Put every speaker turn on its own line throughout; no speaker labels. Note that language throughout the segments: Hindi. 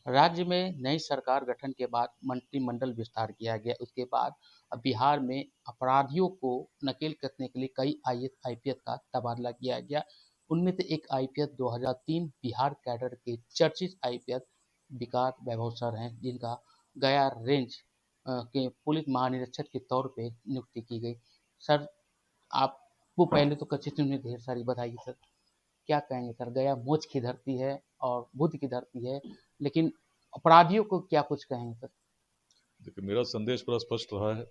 राज्य में नई सरकार गठन के बाद मंत्रिमंडल विस्तार किया गया। उसके बाद अब बिहार में अपराधियों को नकेल कसने के लिए कई आईएएस आईपीएस का तबादला किया गया। उनमें से एक आईपीएस 2003 बिहार कैडर के चर्चित आईपीएस विकास वैभव सर हैं, जिनका गया रेंज के पुलिस महानिरीक्षक के तौर पे नियुक्ति की गई। सर, आपको पहले तो कच्चे में ढेर सारी बधाई सर। क्या कहेंगे सर? गया मोक्ष की धरती है और बुद्ध की धरती है, लेकिन अपराधियों को क्या कुछ कहेंगे सर?
देखिए, मेरा संदेश बड़ा स्पष्ट रहा है।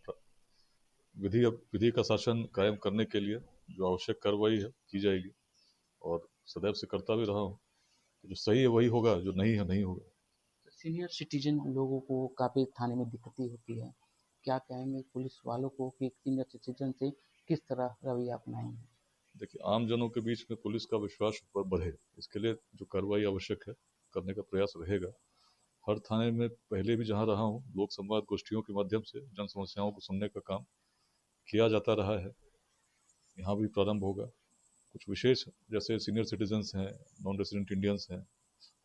विधि का शासन कायम करने के लिए जो आवश्यक कार्रवाई है की जाएगी, और सदैव से करता भी रहा हूँ। जो सही है वही होगा, जो नहीं है नहीं होगा।
सीनियर सिटीजन लोगों को काफ़ी थाने में दिक्कतें होती है, क्या कहेंगे पुलिस वालों को कि सीनियर सिटीजन से किस तरह रवैया अपनाएंगे?
देखिए, आम जनों के बीच में पुलिस का विश्वास बढ़े, इसके लिए जो कार्रवाई आवश्यक है करने का प्रयास रहेगा। हर थाने में पहले भी जहाँ रहा हूँ, लोक संवाद गोष्ठियों के माध्यम से जन समस्याओं को सुनने का काम किया जाता रहा है। यहाँ भी प्रारंभ होगा। कुछ विशेष जैसे सीनियर सिटीजन्स हैं, नॉन रेसिडेंट इंडियंस हैं,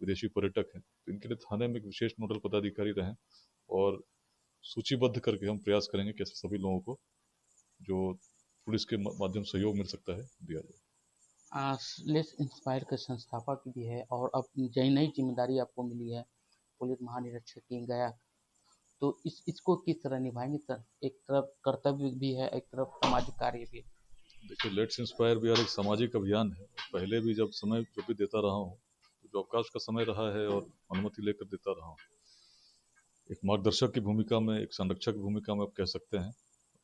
विदेशी पर्यटक हैं, तो इनके लिए थाने में एक विशेष नोडल पदाधिकारी रहें, और सूचीबद्ध करके हम प्रयास करेंगे कि ऐसे सभी लोगों को जो पुलिस के माध्यम से सहयोग मिल सकता है दिया जाए।
लेस इंस्पायर के संस्थापक भी है और अब नई जिम्मेदारी आपको मिली है पुलिस महानिरीक्षक की गया, तो इसको किस तरह निभाएंगे सर? एक तरफ कर्तव्य भी है, एक तरफ सामाजिक कार्य भी है।
देखिए, लेट्स इंस्पायर भी एक सामाजिक अभियान है। पहले भी जब भी देता रहा हूँ, तो जो अवकाश का समय रहा है और अनुमति लेकर देता रहा हूँ। एक मार्गदर्शक की भूमिका में, एक संरक्षक की भूमिका में आप कह सकते हैं।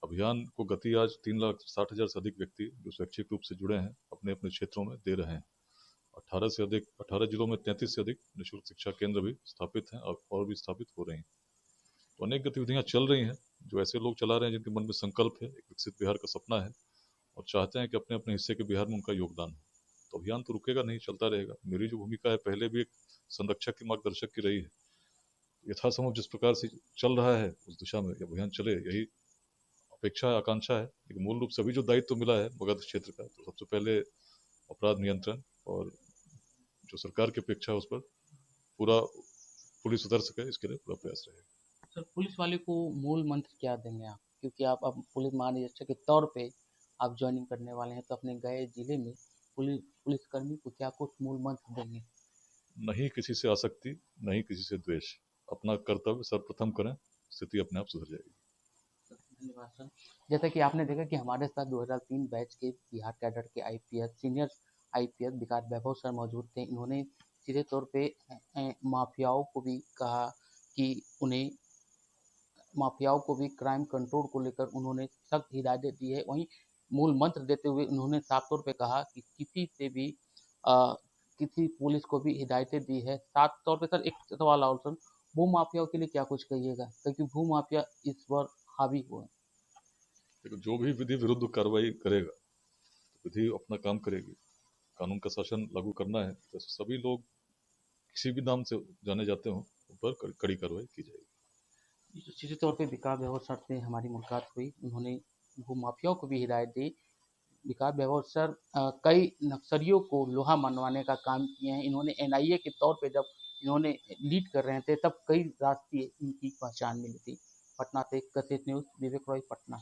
अभियान को गति आज 3,60,000 से अधिक व्यक्ति जो स्वैच्छिक रूप से जुड़े हैं अपने अपने क्षेत्रों में दे रहे हैं। 18 जिलों में 33 से अधिक निःशुल्क शिक्षा केंद्र भी स्थापित हैं और भी स्थापित हो रहे हैं। तो अनेक गतिविधियां चल रही हैं जो ऐसे लोग चला रहे हैं जिनके मन में संकल्प है, एक विकसित बिहार का सपना है, और चाहते हैं कि अपने अपने हिस्से के बिहार में उनका योगदान हो। तो अभियान तो रुकेगा नहीं, चलता रहेगा। मेरी जो भूमिका है पहले भी एक संरक्षक की, मार्गदर्शक की रही है। यथासंभव जिस प्रकार से चल रहा है उस दिशा में अभियान चले, यही अपेक्षा आकांक्षा है। लेकिन मूल रूप से अभी जो दायित्व मिला है मगध क्षेत्र का, तो सबसे पहले अपराध नियंत्रण और जो सरकार की अपेक्षा है उस पर पूरा पुलिस उतर सके, इसके लिए पूरा प्रयास रहेगा।
सर, पुलिस वाले को मूल मंत्र क्या देंगे आप? क्योंकि आप अब पुलिस महानिरीक्षक के तौर पे आप ज्वाइनिंग करने वाले हैं, तो अपने गए जिले में पुलिसकर्मी को क्या कुछ मूल मंत्र देंगे?
नहीं किसी से आसक्ति, नहीं किसी से द्वेष, अपना कर्तव्य सर्वप्रथम करें, स्थिति अपने आप सुधर जाएगी।
धन्यवाद सर। जैसा कि आपने देखा कि हमारे साथ 2003 बैच के बिहार कैडर के आईपीएस सीनियर आईपीएस विकास वैभव सर मौजूद थे। इन्होंने सीधे तौर पे माफियाओं को भी कहा कि उन्हें माफियाओं को भी क्राइम कंट्रोल को लेकर उन्होंने सख्त हिदायतें दी है। वहीं मूल मंत्र देते हुए उन्होंने साफ तौर पे कहा कि किसी से भी किसी पुलिस को भी हिदायतें दी है। साफ तौर पे सर एक सवाल और सर, भू माफियाओं के लिए क्या कुछ कहिएगा, क्योंकि भू माफिया इस बार हावी हुए हैं।
देखो, जो भी विधि विरुद्ध कार्रवाई करेगा, तो विधि अपना काम करेगी। कानून का शासन लागू करना है, तो सभी लोग किसी भी नाम से जाने जाते हों उन पर कड़ी कार्रवाई की जाएगी।
सीधे तौर पे विकास वैभव सर से हमारी मुलाकात हुई। उन्होंने भू माफियाओं को भी हिदायत दी। विकास वैभव सर कई नक्सलियों को लोहा मनवाने का काम किए हैं। इन्होंने एनआईए के तौर पे जब इन्होंने लीड कर रहे थे, तब कई रास्ते इनकी पहचान मिली थी। पटना से कशिश न्यूज़, विवेक रॉय, पटना।